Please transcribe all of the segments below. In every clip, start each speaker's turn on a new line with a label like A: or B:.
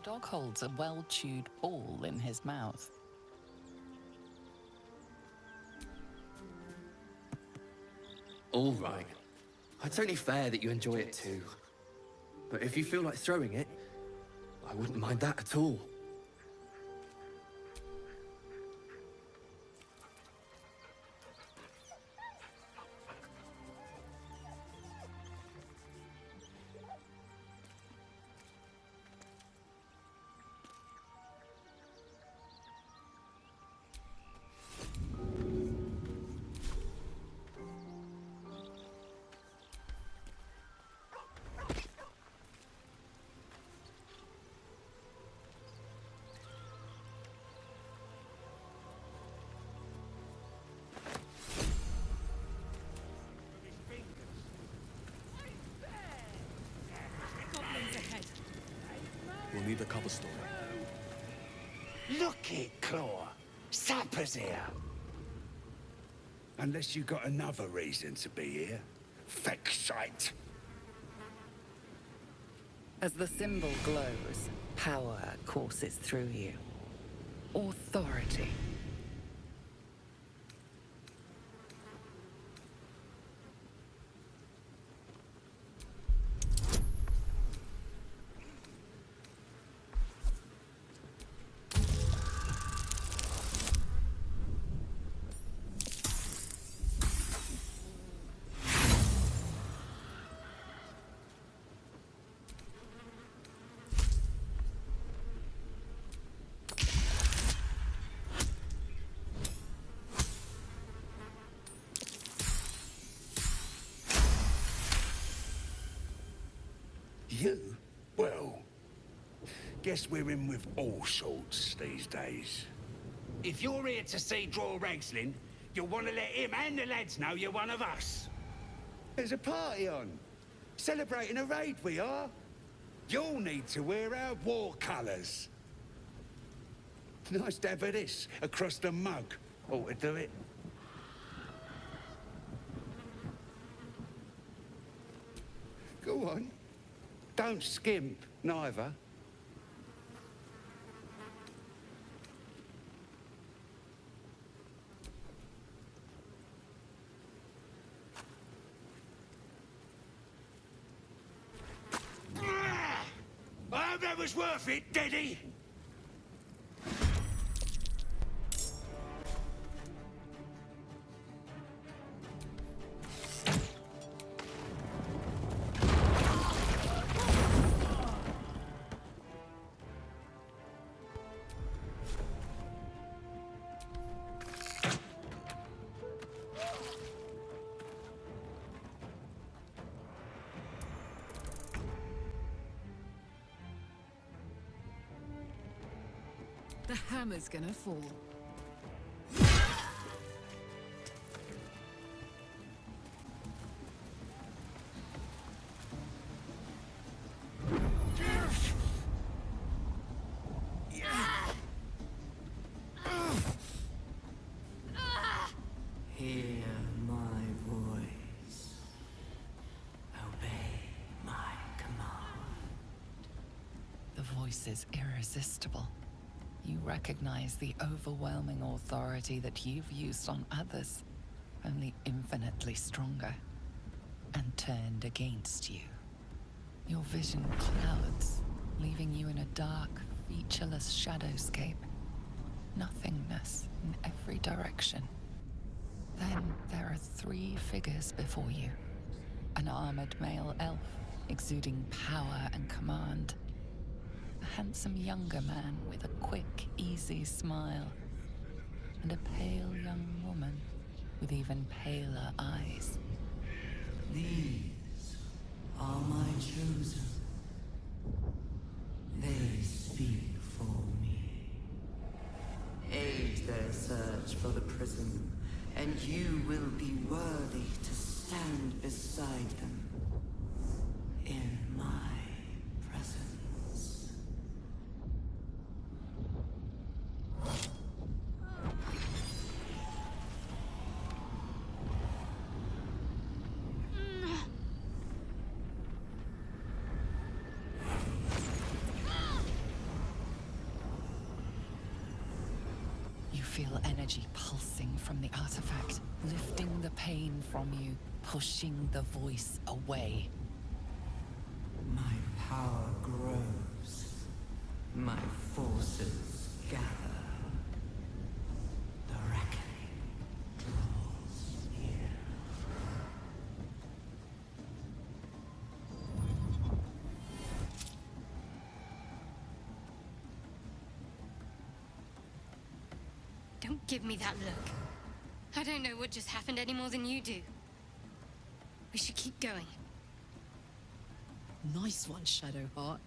A: The dog holds a well-chewed ball in his mouth.
B: All right. It's only fair that you enjoy it too. But if you feel like throwing it, I wouldn't mind that at all.
C: Goblins ahead.
D: We'll need a cover story.
E: Look it, Claw. Sapper's here. Unless you got another reason to be here. Feck shite.
A: As the symbol glows, power courses through you. Authority.
E: You? Well, guess we're in with all sorts these days. If you're here to see Draw Wrestling, you'll want to let him and the lads know you're one of us. There's a party on. Celebrating a raid we are. You'll need to wear our war colours. Nice dab of this across the mug. Ought to do it. Go on. Don't skimp, neither. I hope that was worth it, Daddy.
C: The hammer's gonna fall.
F: Hear my voice. Obey my command.
A: The voice is irresistible. You recognize the overwhelming authority that you've used on others, only infinitely stronger, and turned against you. Your vision clouds, leaving you in a dark, featureless shadowscape. Nothingness in every direction. Then there are three figures before you. An armored male elf, exuding power and command. A handsome younger man with a quick, easy smile. And a pale young woman with even paler eyes.
F: These are my chosen. They speak for me. Aid their search for the prison, and you will be worthy to stand beside them in my presence.
A: feel energy pulsing from the artifact, lifting the pain from you, pushing the voice away.
F: My power grows. My forces gather. The reckoning draws near.
G: Don't give me that look. I don't know what just happened any more than you do. We should keep going.
C: Nice one, Shadowheart.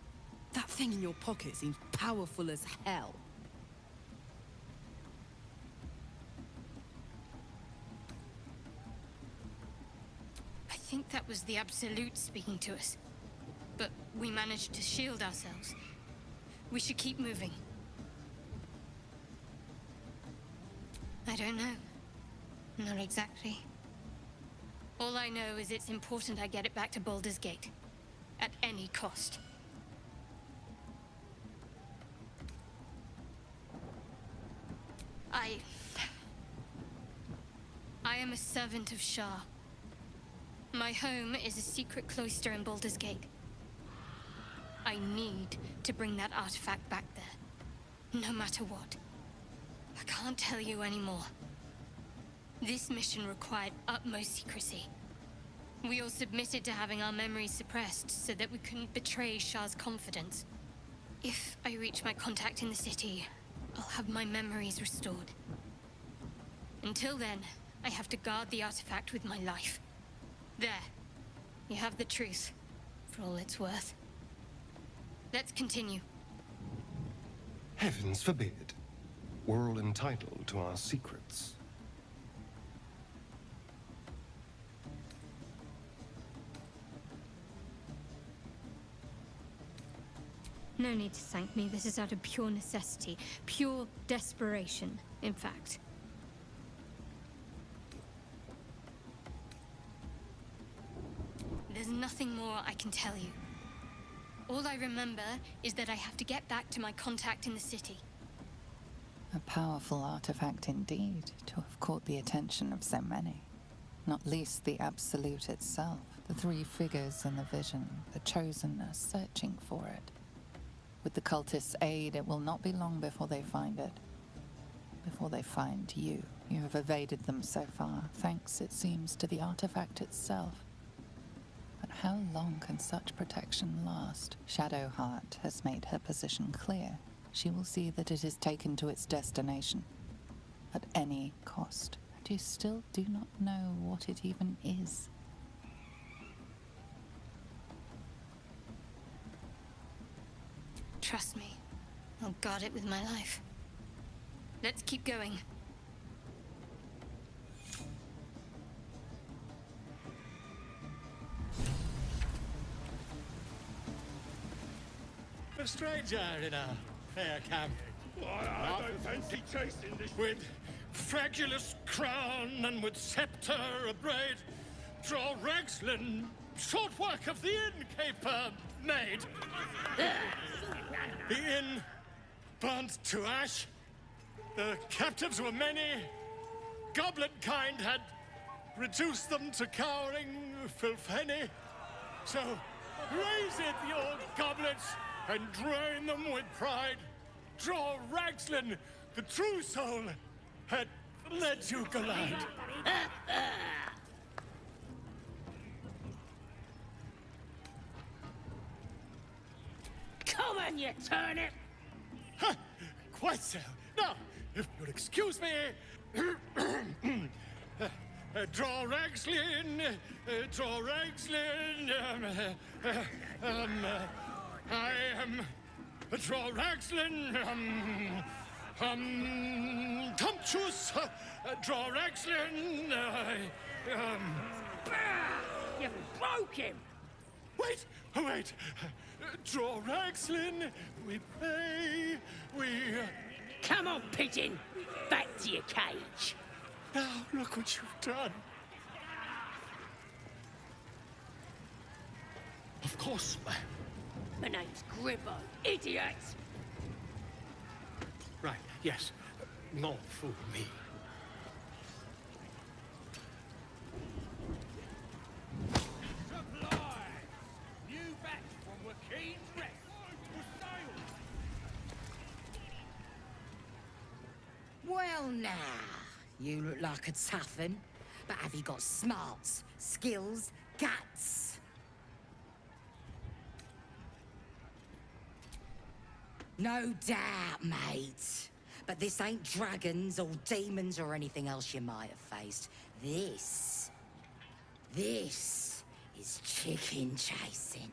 C: That thing in your pocket seems powerful as hell.
G: I think that was the Absolute speaking to us. But we managed to shield ourselves. We should keep moving. I don't know. Not exactly. All I know is it's important I get it back to Baldur's Gate. At any cost. I am a servant of Shah. My home is a secret cloister in Baldur's Gate. I need to bring that artifact back there. No matter what. I can't tell you anymore. This mission required utmost secrecy. We all submitted to having our memories suppressed so that we couldn't betray Shah's confidence. If I reach my contact in the city, I'll have my memories restored. Until then, I have to guard the artifact with my life. There. You have the truth, for all it's worth. Let's continue.
H: Heavens forbid. We're all entitled to our secrets.
G: No need to thank me. This is out of pure necessity. Pure desperation, in fact. There's nothing more I can tell you. All I remember is that I have to get back to my contact in the city.
A: A powerful artifact indeed, to have caught the attention of so many. Not least the Absolute itself, the three figures in the vision, the Chosen are searching for it. With the cultists' aid, it will not be long before they find it. Before they find you. You have evaded them so far, thanks, it seems, to the artifact itself. But how long can such protection last? Shadowheart has made her position clear. She will see that it is taken to its destination. At any cost. And you still do not know what it even is.
G: Trust me. I'll guard it with my life. Let's keep going.
I: A stranger in a fair camp.
E: I don't fancy chasing this.
I: With fragulous crown and with scepter abraid, draw Ragslin, short work of the innkeeper made. The inn burnt to ash. The captives were many. Goblin kind had reduced them to cowering filfenny. So raise it, the old goblets, and drain them with pride. Draw Ragslin, the true soul, had led you glide.
J: Come on, you turnip!
I: Huh, quite so. Now, if you'll excuse me, draw Ragslin, draw Ragslin, I am draw Ragslin, Tumptuous, draw Ragslin,
J: You broke him!
I: Wait, wait, draw Ragslin, we pray, we...
J: Come on, pigeon! Back to your cage!
I: Now, look what you've done. Of course,
J: My name's Gribbo, idiot!
I: right, yes. not fool me.
E: Supply! New batch from Wakeen's Rest. For sale.
K: Well now, you look like a tough un, but have you got smarts, skills, guts? No doubt, mate. But this ain't dragons or demons or anything else you might have faced. This is chicken chasing.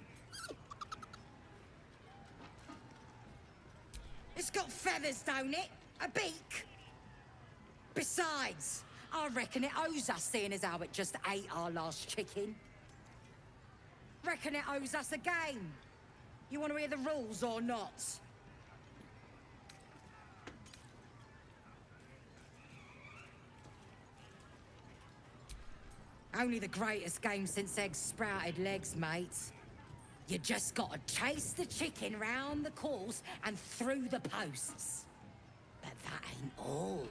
K: It's got feathers, don't it? A beak? Besides, I reckon it owes us, seeing as how it just ate our last chicken. Reckon it owes us a game. You want to hear the rules or not? Only the greatest game since eggs sprouted legs, mate. You just gotta chase the chicken round the course and through the posts. But that ain't all.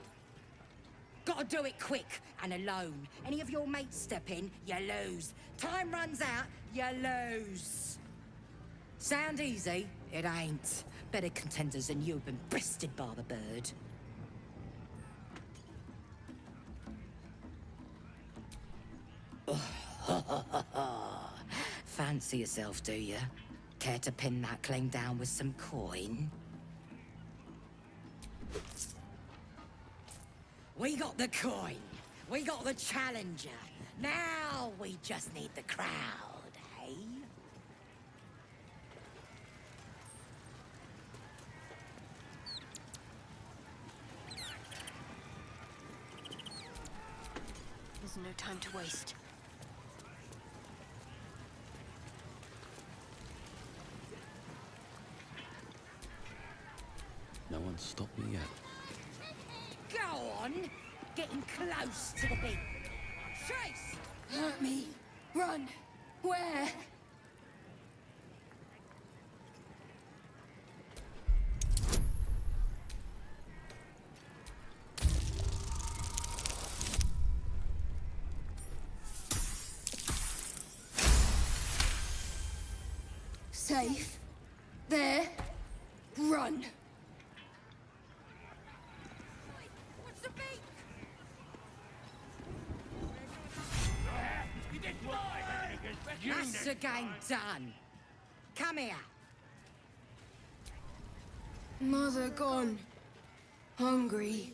K: Gotta do it quick and alone. Any of your mates step in, you lose. Time runs out, you lose. Sound easy? It ain't. Better contenders than you have been bested by the bird. Fancy yourself, do you? Care to pin that claim down with some coin? We got the coin. We got the challenger. Now we just need the crowd, eh?
G: There's no time to waste.
B: No one's stopped me yet.
K: Go on! Getting close to the beat. Chase!
G: Hurt me. Run. Where? Safe. There. Run.
K: What's the beat? That's the game done. Come here.
G: Mother gone. Hungry.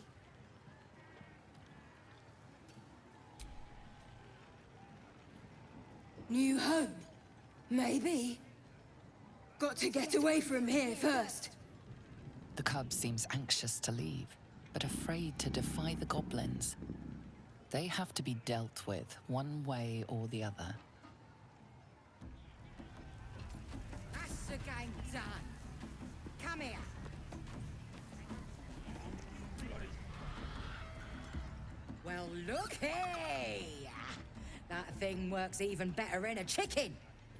G: New home. Maybe. Got to get away from here first.
A: The cub seems anxious to leave, but afraid to defy the goblins. They have to be dealt with one way or the other.
K: That's the game done. Come here. Well, look here. That thing works even better in a chicken.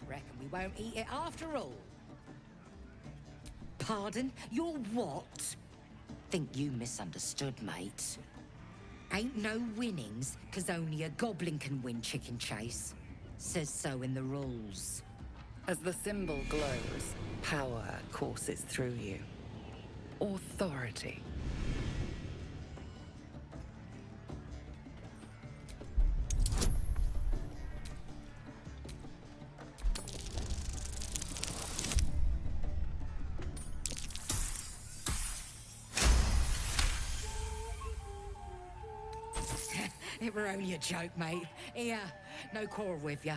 K: Reckon we won't eat it after all. Pardon? You're what? Think you misunderstood, mate. Ain't no winnings, 'cause only a goblin can win chicken chase. Says so in the rules.
A: As the symbol glows, power courses through you. Authority.
K: It were only a joke, mate. Here, no quarrel with ya.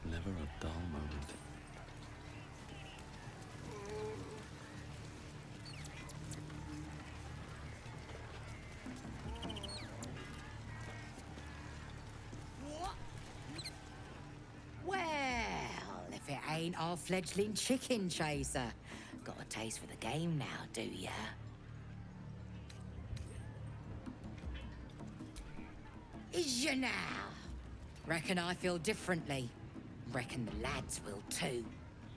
B: Never a dull moment.
K: What? Well, if it ain't our fledgling chicken chaser. Got a taste for the game now, do ya? Is ya now? Reckon I feel differently. Reckon the lads will too.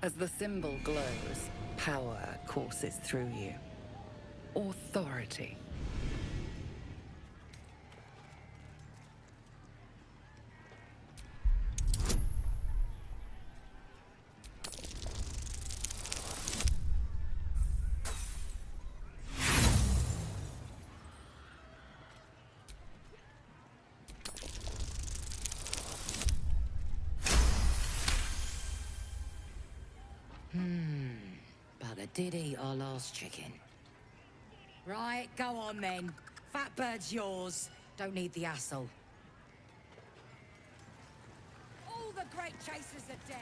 A: As the symbol glows, Power courses through you. Authority.
K: But I did eat our last chicken. Right, go on then. Fat bird's yours. Don't need the hassle. All the great chasers are dead.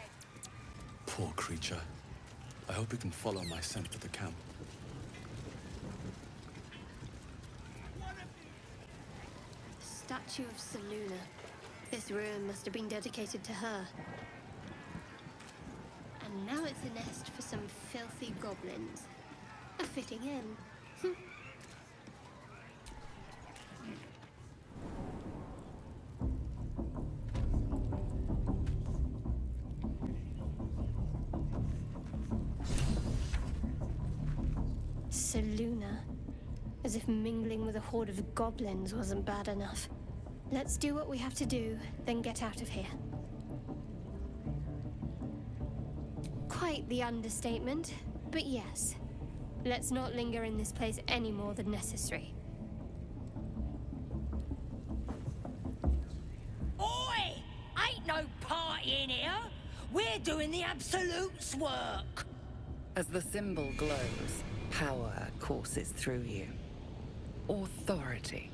D: Poor creature. I hope it can follow my scent to the camp.
G: Statue of Seluna. This ruin must have been dedicated to her. And now it's a nest for some filthy goblins. A fitting end. Seluna. As if mingling with a horde of goblins wasn't bad enough. Let's do what we have to do, then get out of here. Quite the understatement, but yes. Let's not linger in this place any more than necessary.
K: Oi! Ain't no party in here. We're doing the Absolute's work.
A: As the symbol glows, power courses through you. Authority.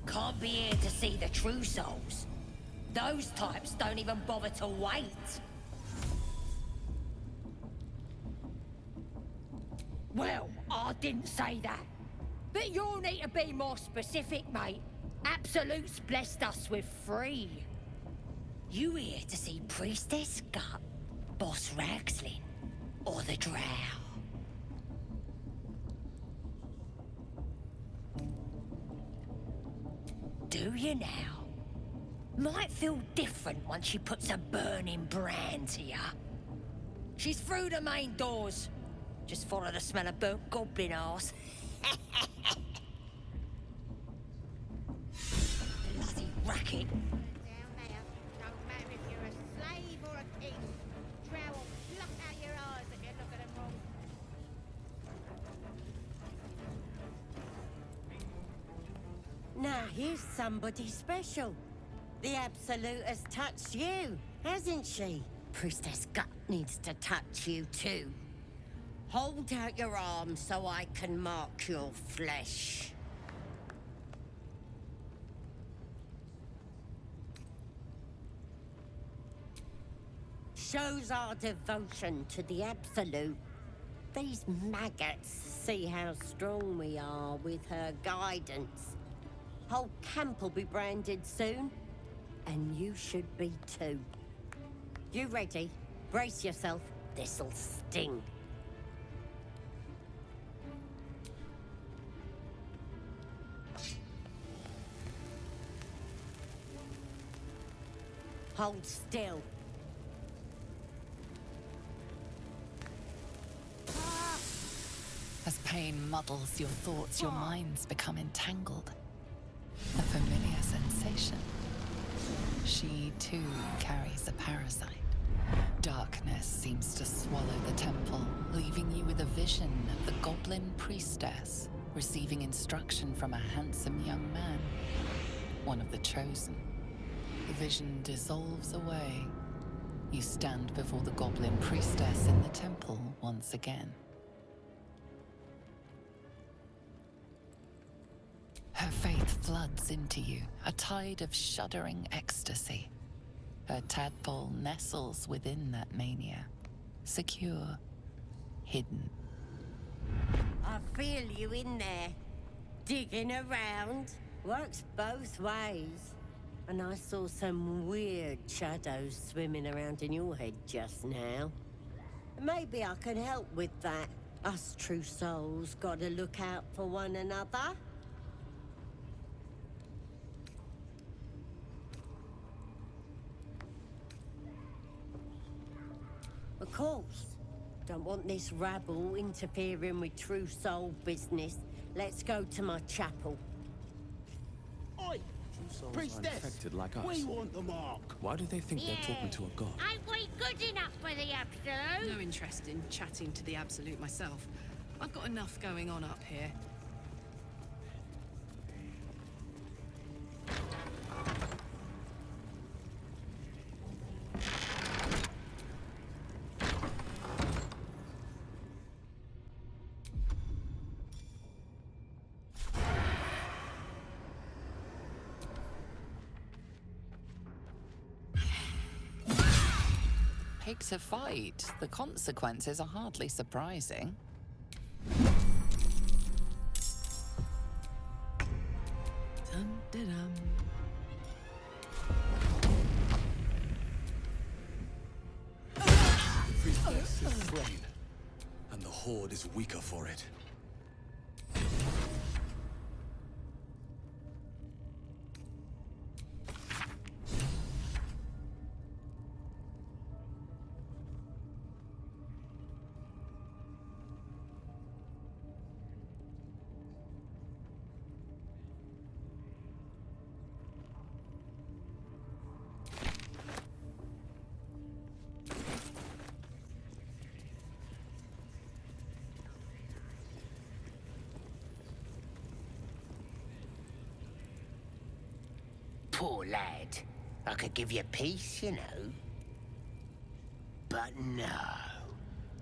K: Can't be here to see the true souls. Those types don't even bother to wait. Well, I didn't say that. But you'll need to be more specific, mate. Absolute's blessed us with 3. You here to see Priestess Gut, Boss Ragslin, or the Drow? Do you now? Might feel different once she puts a burning brand to ya. She's through the main doors. Just follow the smell of burnt goblin arse. Bloody racket.
L: Down there. Don't matter if you're a slave or a king. Drow will pluck out your eyes if you look at them wrong.
M: Now here's somebody special. The Absolute has touched you, hasn't she? Priestess Gut needs to touch you too. Hold out your arm so I can mark your flesh. Shows our devotion to the Absolute. These maggots see how strong we are with her guidance. Whole camp will be branded soon, and you should be too. You ready? Brace yourself. This'll sting. Hold still.
A: As pain muddles your thoughts, your minds become entangled. A familiar sensation. She too carries a parasite. Darkness seems to swallow the temple, leaving you with a vision of the Goblin priestess receiving instruction from a handsome young man, one of the chosen. The vision dissolves away. You stand before the Goblin priestess in the temple once again. Her faith floods into you, a tide of shuddering ecstasy. Her tadpole nestles within that mania, secure, hidden.
M: I feel you in there. Digging around. Works both ways. And I saw some weird shadows swimming around in your head just now. Maybe I can help with that. Us true souls gotta look out for one another. Of course. Don't want this rabble interfering with true soul business. Let's go to my chapel.
N: Oi!
D: Souls
N: Priestess,
D: are infected like us.
N: we want the mark.
D: Why do they think they're talking to a god?
L: Ain't we good enough for the Absolute?
C: No interest in chatting to the Absolute myself. I've got enough going on up here.
A: Pick to fight. The consequences are hardly surprising.
C: Dum-de-dum.
D: The priestess is slain, and the horde is weaker for it.
J: Poor lad. I could give you peace, you know. But no.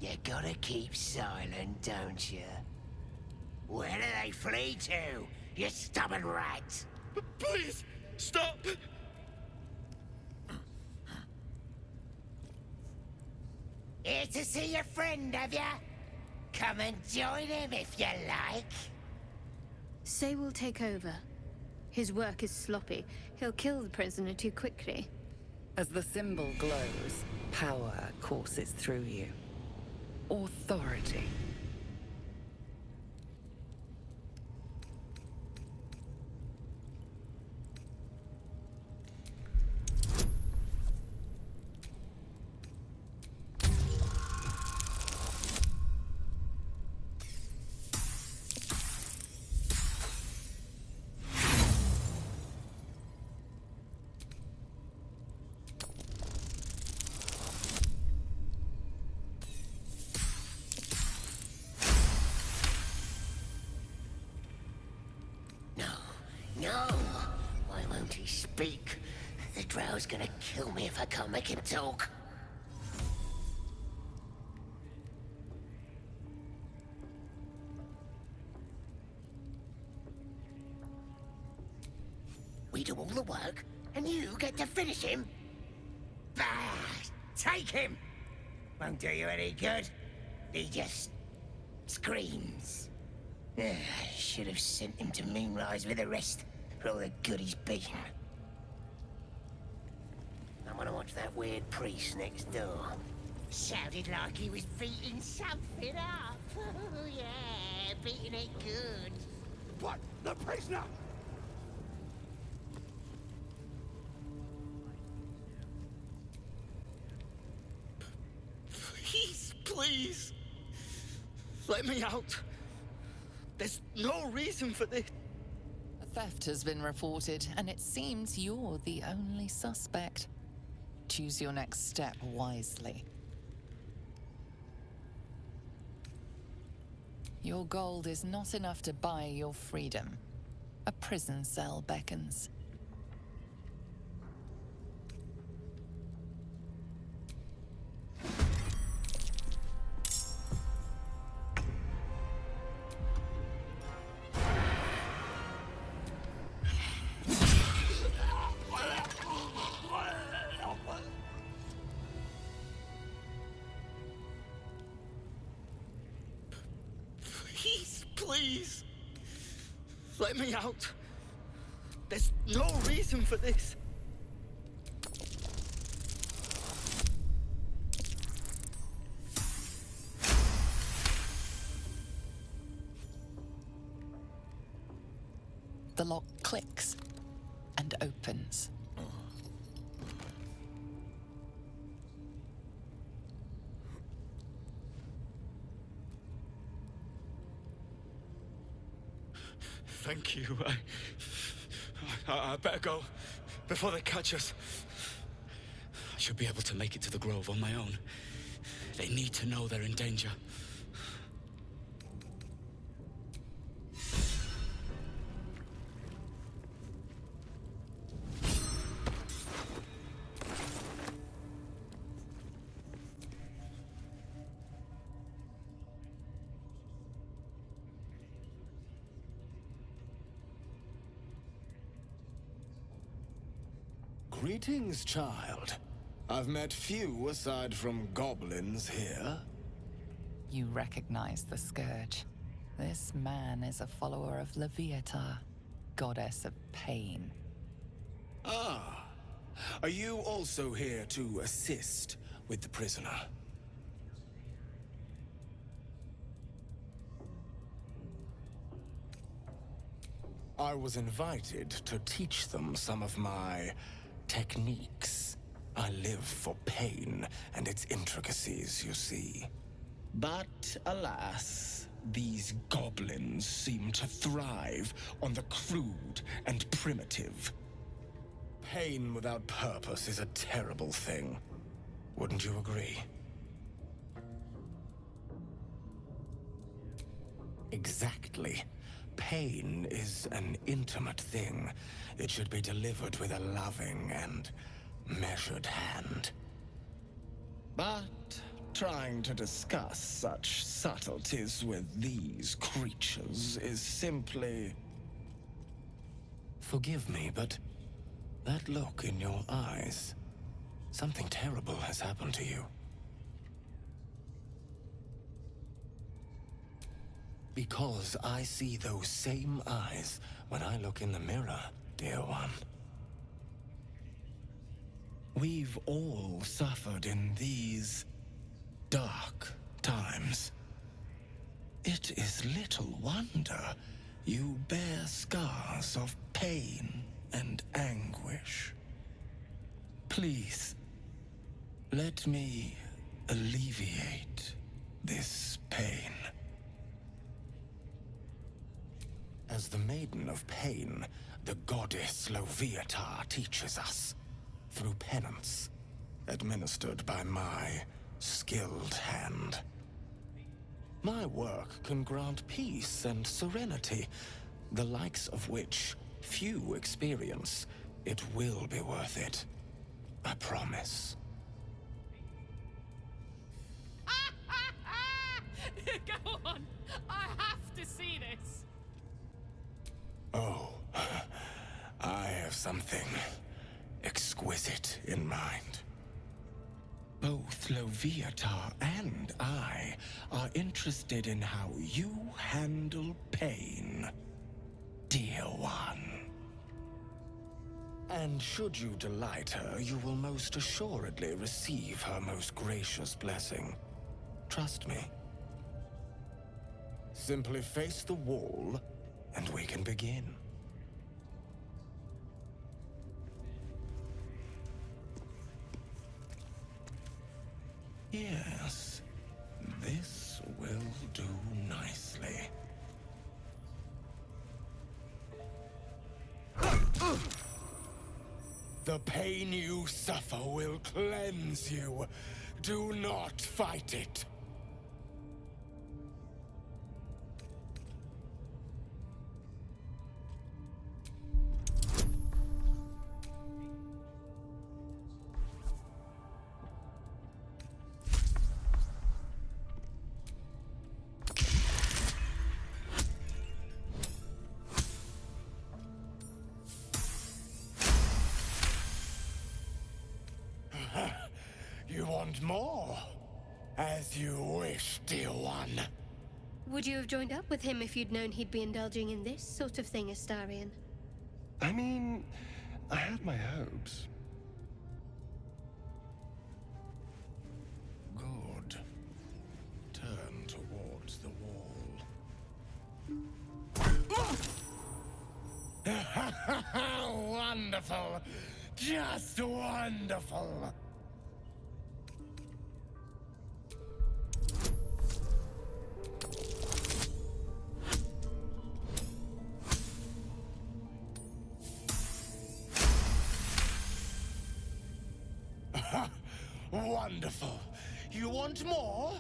J: You gotta keep silent, don't you? Where do they flee to, you stubborn rat?
I: Please, stop!
J: Here to see your friend, have ya? Come and join him if you like.
G: Say we'll take over. His work is sloppy. He'll kill the prisoner too quickly.
A: As the symbol glows, power courses through you. Authority.
J: No! Why won't he speak? The drow's gonna kill me if I can't make him talk. We do all the work, and you get to finish him? Bah! Take him! Won't do you any good. He just screams. I should have sent him to Moonrise with the rest, for all the good he's been. I want to watch that weird priest next door. Sounded like he was beating something up. Oh, yeah, beating it good.
E: What? The prisoner?
N: Please. Let me out. There's no reason for this.
A: A theft has been reported, and it seems you're the only suspect. Choose your next step wisely. Your gold is not enough to buy your freedom. A prison cell beckons.
N: Please. Let me out. There's no reason for this.
A: The lock clicks and opens.
I: Thank you. I better go before they catch us. I should be able to make it to the Grove on my own. They need to know they're in danger.
O: Greetings, child. I've met few aside from goblins here.
A: You recognize the Scourge. This man is a follower of Leviatha, goddess of pain.
O: Ah. Are you also here to assist with the prisoner? I was invited to teach them some of my techniques. I live for pain and its intricacies, you see. But alas, these goblins seem to thrive on the crude and primitive. Pain without purpose is a terrible thing. Wouldn't you agree? Exactly. Pain is an intimate thing. It should be delivered with a loving and measured hand. But trying to discuss such subtleties with these creatures is simply... Forgive me, but that look in your eyes, something terrible has happened to you. Because I see those same eyes when I look in the mirror, dear one. We've all suffered in these dark times. It is little wonder you bear scars of pain and anguish. Please, let me alleviate this pain. As the Maiden of Pain, the goddess Leviatha teaches us, through penance, administered by my skilled hand. My work can grant peace and serenity, the likes of which few experience. It will be worth it. I promise.
C: Go on! I have to see this!
O: Oh, I have something exquisite in mind. Both Leviatha and I are interested in how you handle pain, dear one. And should you delight her, you will most assuredly receive her most gracious blessing. Trust me. Simply face the wall, and we can begin. Yes, this will do nicely. The pain you suffer will cleanse you. Do not fight it. You want more? As you wish, dear one.
G: Would you have joined up with him if you'd known he'd be indulging in this sort of thing, Astarion?
H: I mean, I had my hopes.
O: Good. Turn towards the wall. Wonderful. Just wonderful. Wonderful. You want more?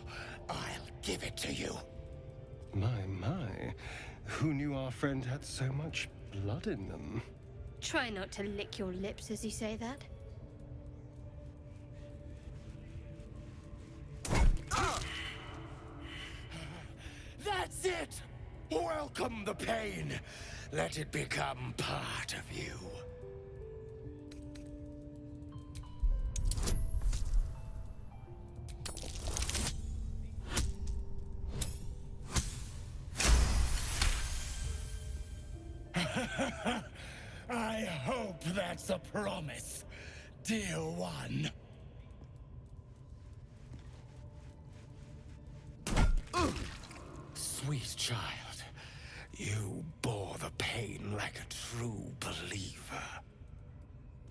O: I'll give it to you.
H: My. Who knew our friend had so much blood in them?
G: Try not to lick your lips as you say that.
O: That's it! Welcome the pain. Let it become part of you. I hope that's a promise, dear one. Sweet child, you bore the pain like a true believer.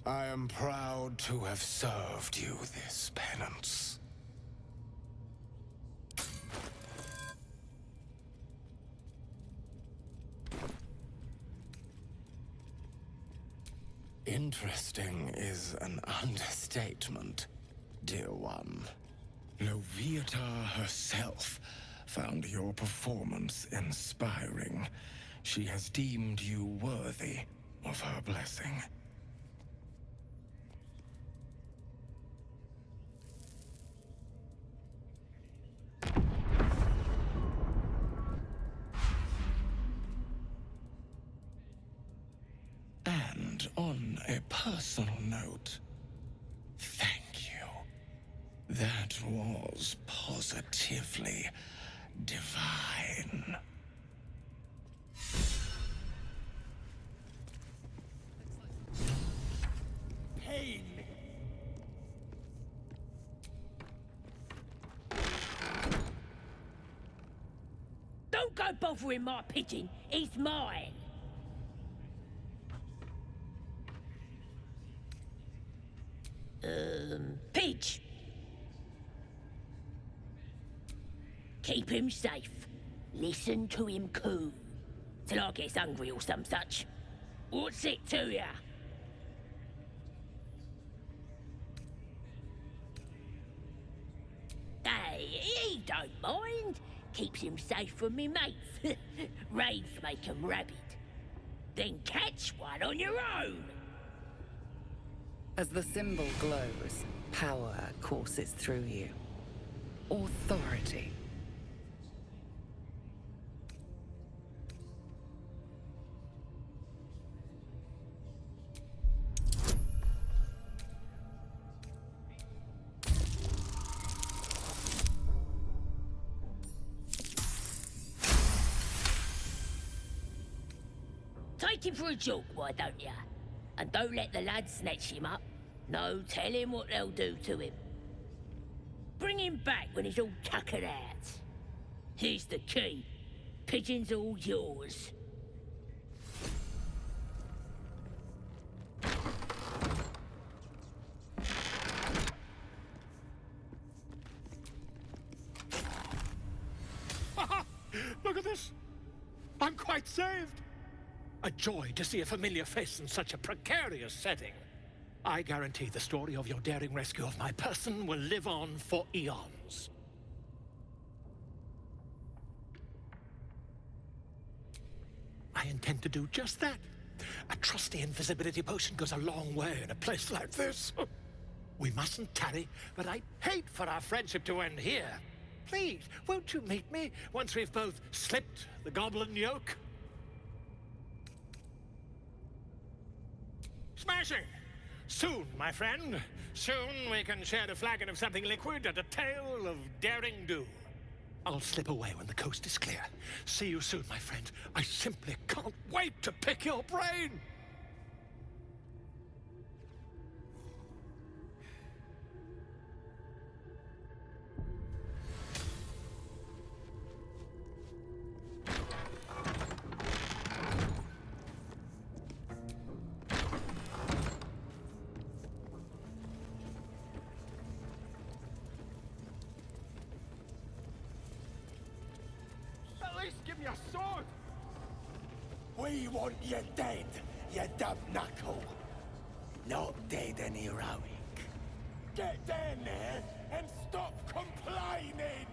O: I am proud to have served you this penance. Interesting is an understatement, dear one. Loviatar herself found your performance inspiring. She has deemed you worthy of her blessing. And on a personal note, thank you. That was positively divine. Pain.
P: Don't go bothering my pigeon. He's mine. Pidge. Keep him safe. Listen to him coo. Till I gets hungry or some such. What's it to ya? Hey, he don't mind. Keeps him safe from me mates. Raids make him rabid. Then catch one on your own.
A: As the symbol glows, power courses through you. Authority.
P: Take him for a joke, why don't ya? And don't let the lads snatch him up. No, tell him what they'll do to him. Bring him back when he's all tuckered out. Here's the key. Pigeon's all yours.
I: Look at this. I'm quite saved. A joy to see a familiar face in such a precarious setting. I guarantee the story of your daring rescue of my person will live on for eons. I intend to do just that. A trusty invisibility potion goes a long way in a place like this. We mustn't tarry, but I'd hate for our friendship to end here. Please, won't you meet me once we've both slipped the goblin yoke? Smashing! Soon, my friend. Soon we can share a flagon of something liquid and a tale of daring do. I'll slip away when the coast is clear. See you soon, my friend. I simply can't wait to pick your brain! least give me a sword!
O: We want you dead, you dumb knuckle. Not dead and heroic. Get down there and stop complaining!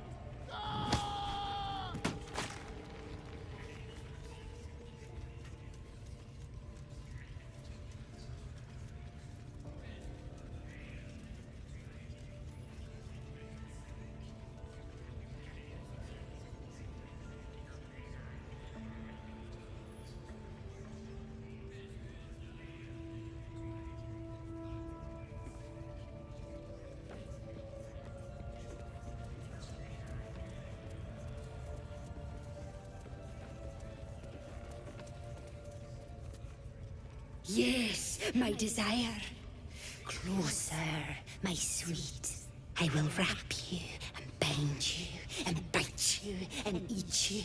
K: Yes, my desire. Closer, my sweet. I will wrap you and bind you and bite you and eat you.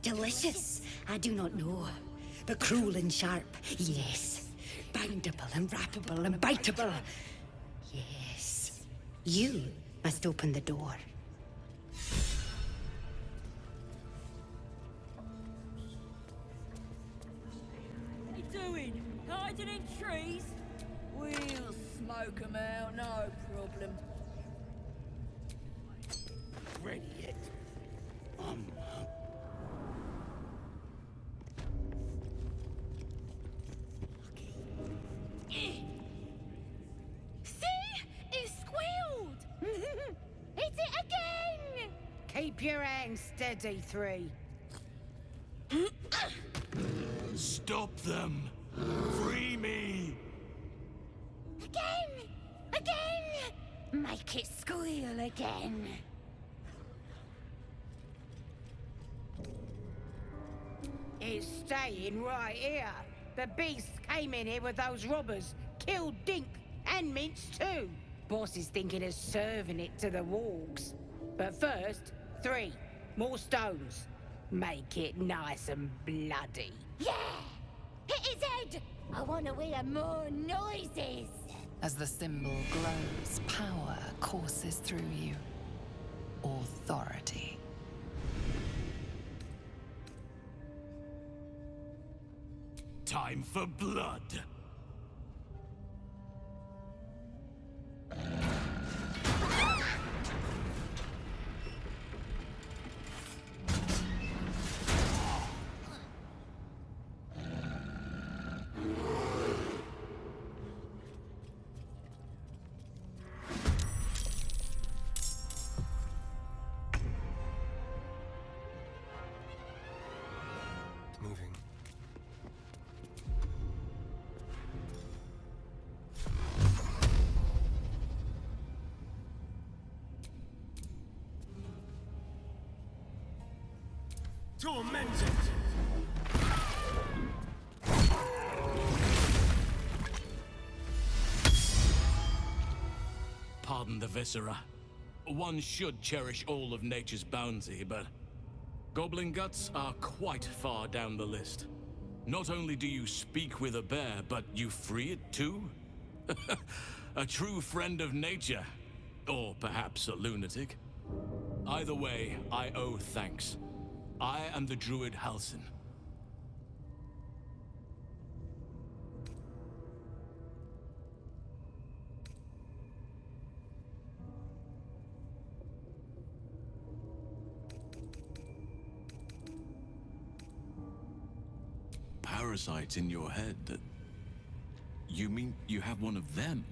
K: Delicious, I do not know. But cruel and sharp, yes. Bindable and wrappable and biteable, yes. You must open the door.
Q: What are you doing? Hiding in trees? We'll smoke 'em out, no problem.
E: Ready yet?
L: See? It squealed! Hit it again!
J: Keep your hands steady, Three.
E: Stop them! Free me!
L: Again! Again! Make it squeal again.
J: It's staying right here. The beast came in here with those robbers, killed Dink and Minch too. Boss is thinking of serving it to the wargs. But first, Three, more stones. Make it nice and bloody.
L: Yeah! Hit his head! I want to hear more noises.
A: As the symbol glows, power courses through you. Authority.
E: Time for blood!
H: Moving.
I: Tormented!
B: Pardon the viscera. One should cherish all of nature's bounty, but goblin guts are quite far down the list. Not only do you speak with a bear, but you free it too? A true friend of nature. Or perhaps a lunatic. Either way, I owe thanks. I am the druid Halsin. Parasites in your head that... You mean you have one of them?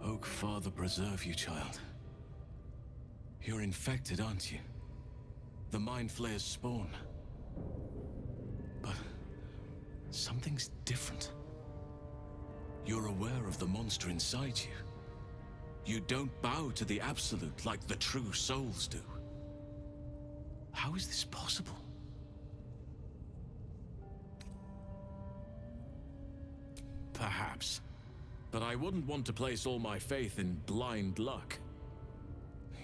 B: Oak Father preserve you, child. You're infected, aren't you? The Mind Flayer's spawn. But something's different. You're aware of the monster inside you. You don't bow to the Absolute like the true souls do. How is this possible? Perhaps. But I wouldn't want to place all my faith in blind luck.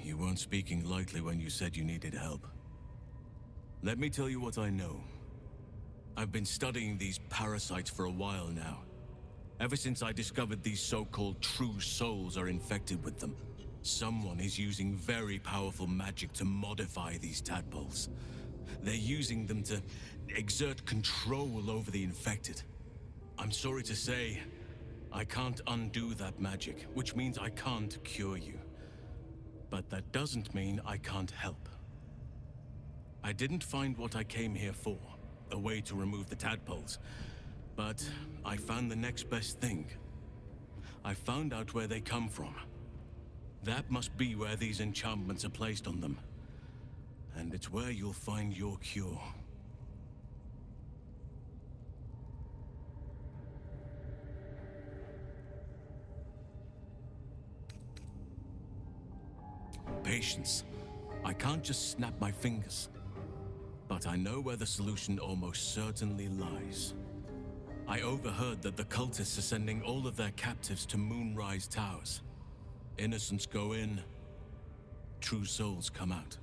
B: You weren't speaking lightly when you said you needed help. Let me tell you what I know. I've been studying these parasites for a while now. Ever since I discovered these so-called true souls are infected with them, someone is using very powerful magic to modify these tadpoles. They're using them to exert control over the infected. I'm sorry to say, I can't undo that magic, which means I can't cure you. But that doesn't mean I can't help. I didn't find what I came here for, a way to remove the tadpoles. But I found the next best thing. I found out where they come from. That must be where these enchantments are placed on them. And it's where you'll find your cure. Patience. I can't just snap my fingers. But I know where the solution almost certainly lies. I overheard that the cultists are sending all of their captives to Moonrise Towers. Innocents go in, true souls come out.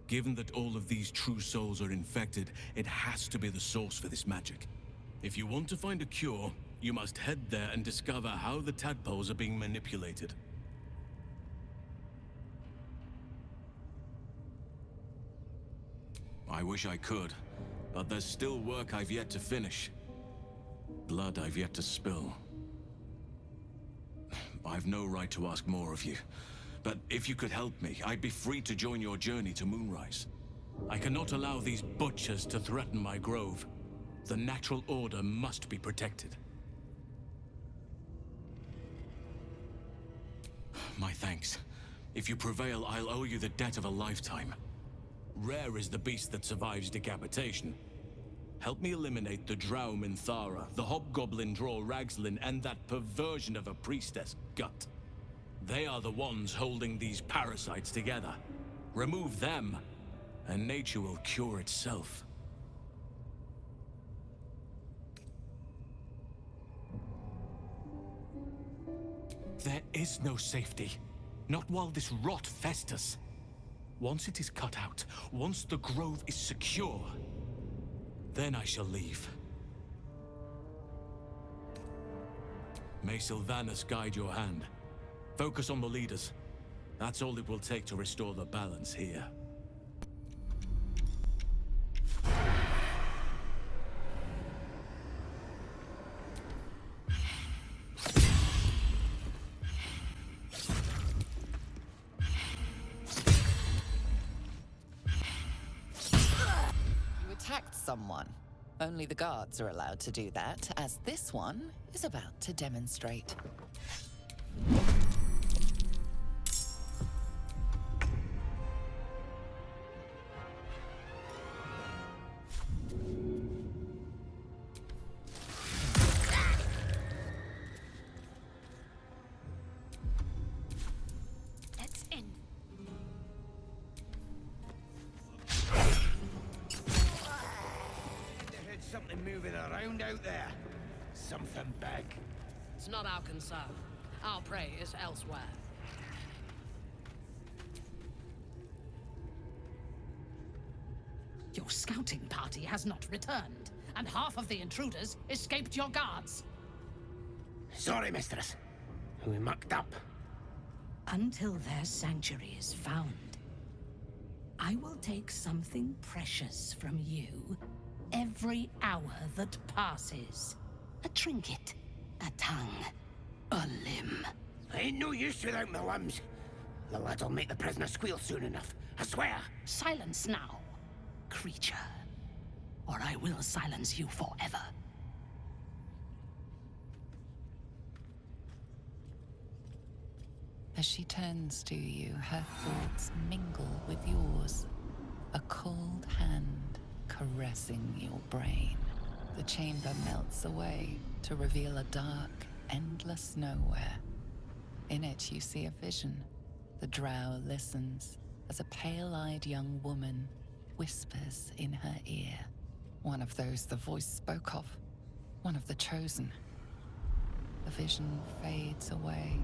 B: Given that all of these true souls are infected, it has to be the source for this magic. If you want to find a cure, you must head there and discover how the tadpoles are being manipulated. I wish I could, but there's still work I've yet to finish. Blood I've yet to spill. I've no right to ask more of you, but if you could help me, I'd be free to join your journey to Moonrise. I cannot allow these butchers to threaten my grove. The natural order must be protected. My thanks. If you prevail, I'll owe you the debt of a lifetime. Rare is the beast that survives decapitation. Help me eliminate the Drow Minthara, the Hobgoblin Draw Ragslin, and that perversion of a priestess, Gut. They are the ones holding these parasites together. Remove them, and nature will cure itself. There is no safety. Not while this rot festers. Once it is cut out, once the grove is secure, then I shall leave. May Sylvanas guide your hand. Focus on the leaders. That's all it will take to restore the balance here.
A: Someone. Only the guards are allowed to do that, as this one is about to demonstrate.
G: Let's in.
J: Something moving around out there. Something big.
R: It's not our concern. Our prey is elsewhere.
S: Your scouting party has not returned, and half of the intruders escaped your guards.
J: Sorry, mistress. We mucked up.
S: Until their sanctuary is found, I will take something precious from you every hour that passes. A trinket, a tongue, a limb.
J: I ain't no use without my limbs. The lad'll make the prisoner squeal soon enough, I swear.
S: Silence now, creature, or I will silence you forever.
A: As she turns to you, her thoughts mingle with yours. A cold hand caressing your brain. The chamber melts away to reveal a dark, endless nowhere. In it you see a vision. The drow listens, as a pale-eyed young woman whispers in her ear. One of those the voice spoke of. One of the chosen. The vision fades away.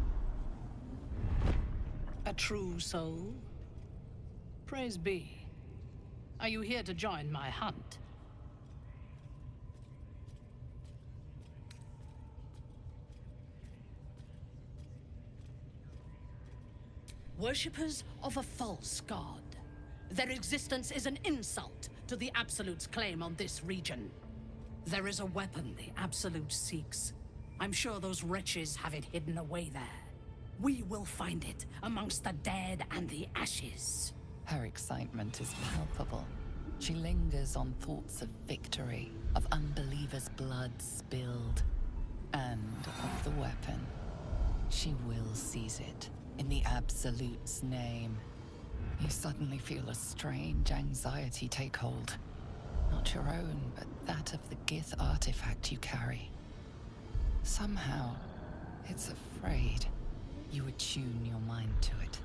R: A true soul? Praise be. Are you here to join my hunt? Worshippers of a false god. Their existence is an insult to the Absolute's claim on this region. There is a weapon the Absolute seeks. I'm sure those wretches have it hidden away there. We will find it amongst the dead and the ashes.
A: Her excitement is palpable. She lingers on thoughts of victory, of unbelievers' blood spilled, and of the weapon. She will seize it, in the Absolute's name. You suddenly feel a strange anxiety take hold. Not your own, but that of the Gith artifact you carry. Somehow, it's afraid. You attune your mind to it.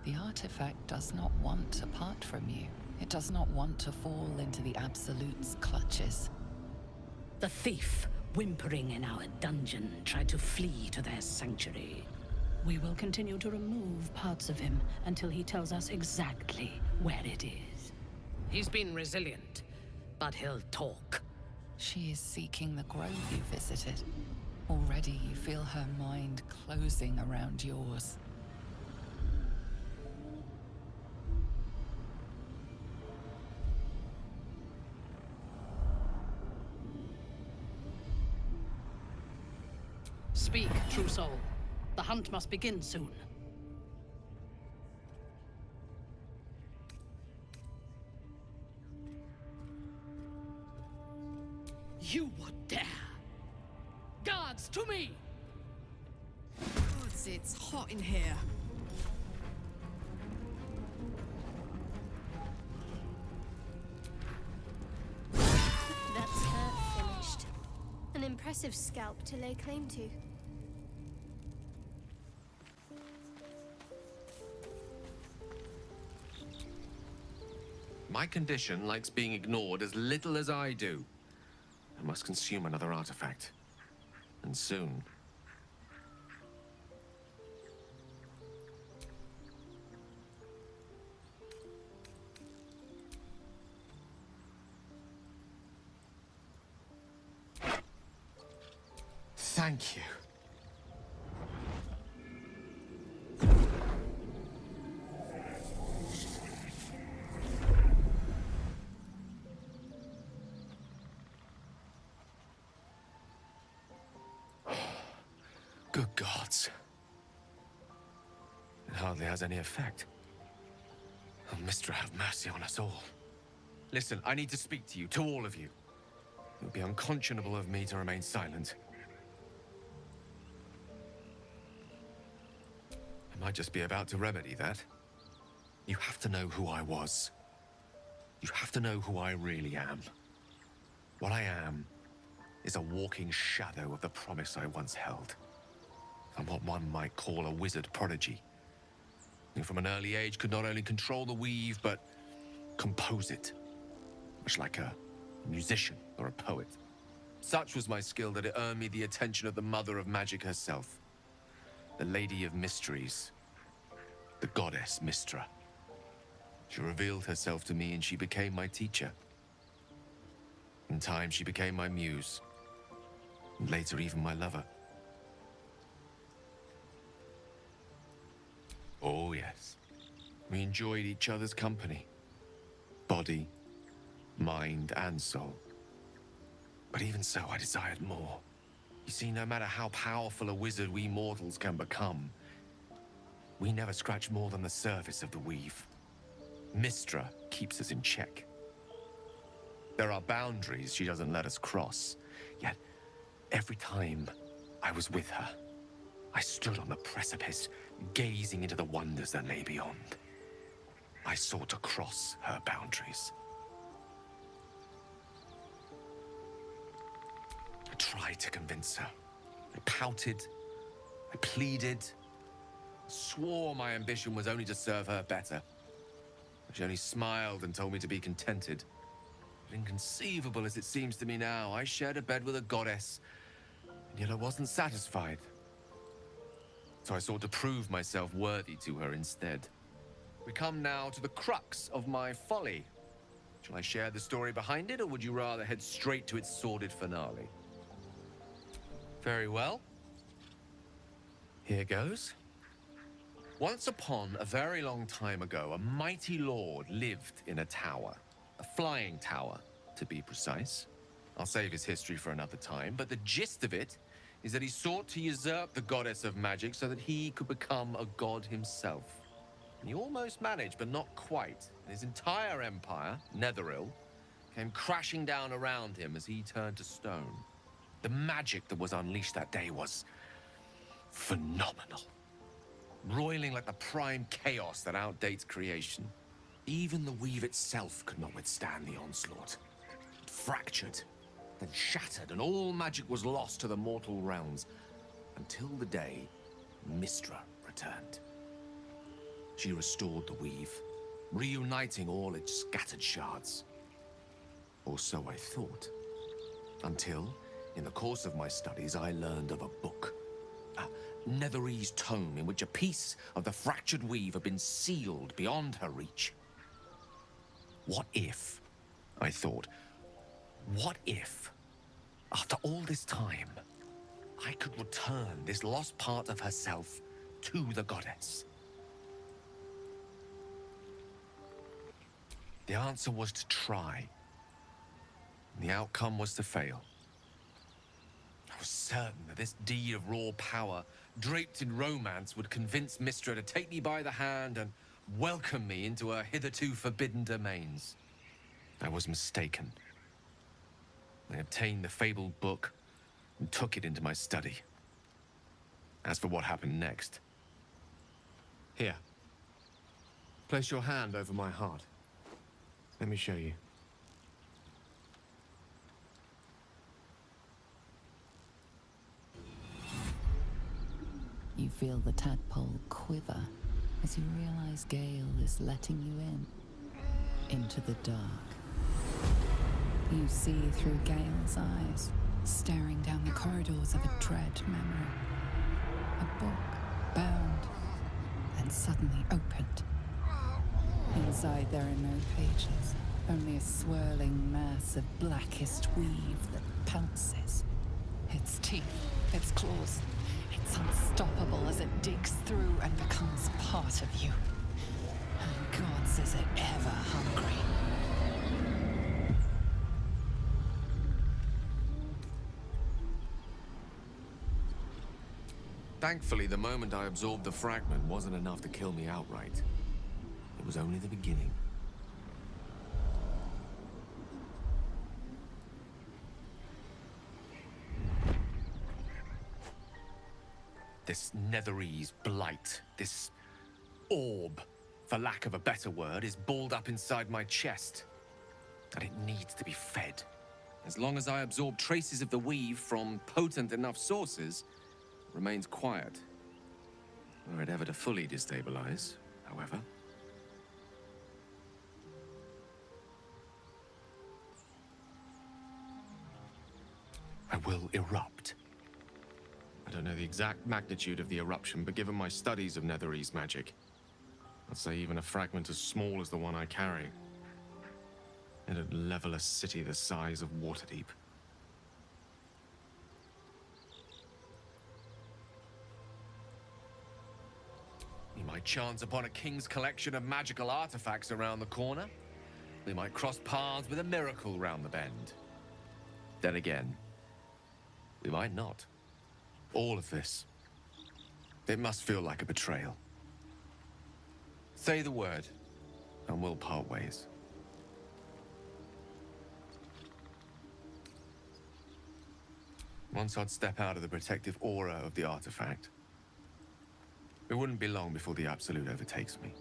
A: The artifact does not want to part from you. It does not want to fall into the Absolute's clutches.
R: The thief, whimpering in our dungeon, tried to flee to their sanctuary. We will continue to remove parts of him until he tells us exactly where it is. He's been resilient, but he'll talk.
A: She is seeking the grove you visited. Already you feel her mind closing around yours.
R: Speak, true soul. The hunt must begin soon. You would dare! Guards, to me!
C: Gods, it's hot in here.
G: That's her finished. An impressive scalp to lay claim to.
T: My condition likes being ignored as little as I do. I must consume another artifact. And soon. Thank you. Good gods. It hardly has any effect. Oh, Mistra, have mercy on us all. Listen, I need to speak to you, to all of you. It would be unconscionable of me to remain silent. I might just be about to remedy that. You have to know who I was. You have to know who I really am. What I am is a walking shadow of the promise I once held. I'm what one might call a wizard prodigy. Who from an early age could not only control the weave, but compose it. Much like a musician or a poet. Such was my skill that it earned me the attention of the mother of magic herself. The Lady of Mysteries. The goddess Mistra. She revealed herself to me and she became my teacher. In time, she became my muse. And later, even my lover. Oh, yes. We enjoyed each other's company. Body, mind, and soul. But even so, I desired more. You see, no matter how powerful a wizard we mortals can become, we never scratch more than the surface of the weave. Mistra keeps us in check. There are boundaries she doesn't let us cross. Yet, every time I was with her, I stood on the precipice, gazing into the wonders that lay beyond. I sought to cross her boundaries. I tried to convince her. I pouted. I pleaded. Swore my ambition was only to serve her better. She only smiled and told me to be contented. But inconceivable as it seems to me now, I shared a bed with a goddess, and yet I wasn't satisfied. So I sought to prove myself worthy to her instead. We come now to the crux of my folly. Shall I share the story behind it, or would you rather head straight to its sordid finale? Very well. Here goes. Once upon a very long time ago, a mighty lord lived in a tower. A flying tower, to be precise. I'll save his history for another time, but the gist of it is that he sought to usurp the goddess of magic so that he could become a god himself. And he almost managed, but not quite. And his entire empire, Netheril, came crashing down around him as he turned to stone. The magic that was unleashed that day was phenomenal. Roiling like the prime chaos that outdates creation. Even the weave itself could not withstand the onslaught. It fractured, then shattered, and all magic was lost to the mortal realms. Until the day Mystra returned. She restored the weave, reuniting all its scattered shards. Or so I thought. Until, in the course of my studies, I learned of a book. A Netherese tome in which a piece of the fractured weave had been sealed beyond her reach. What if, I thought, what if, after all this time, I could return this lost part of herself to the goddess? The answer was to try. The outcome was to fail. I was certain that this deed of raw power, draped in romance, would convince Mystra to take me by the hand and welcome me into her hitherto forbidden domains. I was mistaken. I obtained the fabled book and took it into my study. As for what happened next... Here. Place your hand over my heart. Let me show you.
A: You feel the tadpole quiver as you realize Gale is letting you into the dark. You see through Gale's eyes, staring down the corridors of a dread memory. A book, bound, and suddenly opened. Inside there are no pages, only a swirling mass of blackest weave that pounces. Its teeth, its claws, it's unstoppable as it digs through and becomes part of you. And gods, is it ever hungry.
T: Thankfully, the moment I absorbed the fragment wasn't enough to kill me outright. It was only the beginning. This Netherese blight, this orb, for lack of a better word, is balled up inside my chest. And it needs to be fed. As long as I absorb traces of the weave from potent enough sources, it remains quiet. Were it ever to fully destabilize, however. I will erupt. I don't know the exact magnitude of the eruption, but given my studies of Netherese magic, I'd say even a fragment as small as the one I carry, it'd level a city the size of Waterdeep. We might chance upon a king's collection of magical artifacts around the corner. We might cross paths with a miracle round the bend. Then again, we might not. All of this, it must feel like a betrayal. Say the word, and we'll part ways. Once I'd step out of the protective aura of the artifact, it wouldn't be long before the Absolute overtakes me.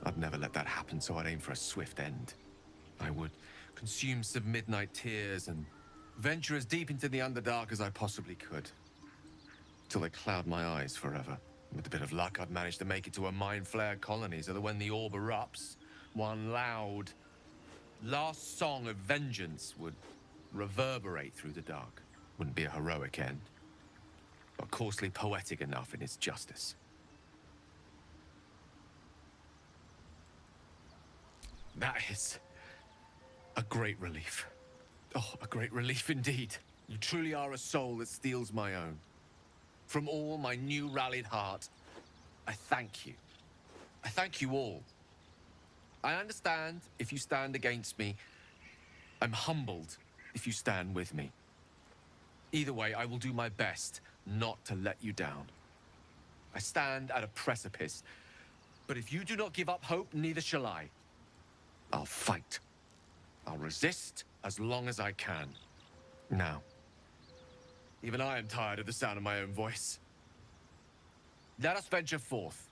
T: I'd never let that happen, so I'd aim for a swift end. I would consume some midnight tears and venture as deep into the Underdark as I possibly could, till they cloud my eyes forever. With a bit of luck, I'd manage to make it to a mind flare colony so that when the orb erupts, one loud, last song of vengeance would reverberate through the dark. Wouldn't be a heroic end, but coarsely poetic enough in its justice. That is a great relief. Oh, a great relief indeed. You truly are a soul that steals my own. From all my new rallied heart, I thank you. I thank you all. I understand if you stand against me. I'm humbled if you stand with me. Either way, I will do my best not to let you down. I stand at a precipice, but if you do not give up hope, neither shall I. I'll fight. I'll resist as long as I can. Now, even I am tired of the sound of my own voice. Let us venture forth.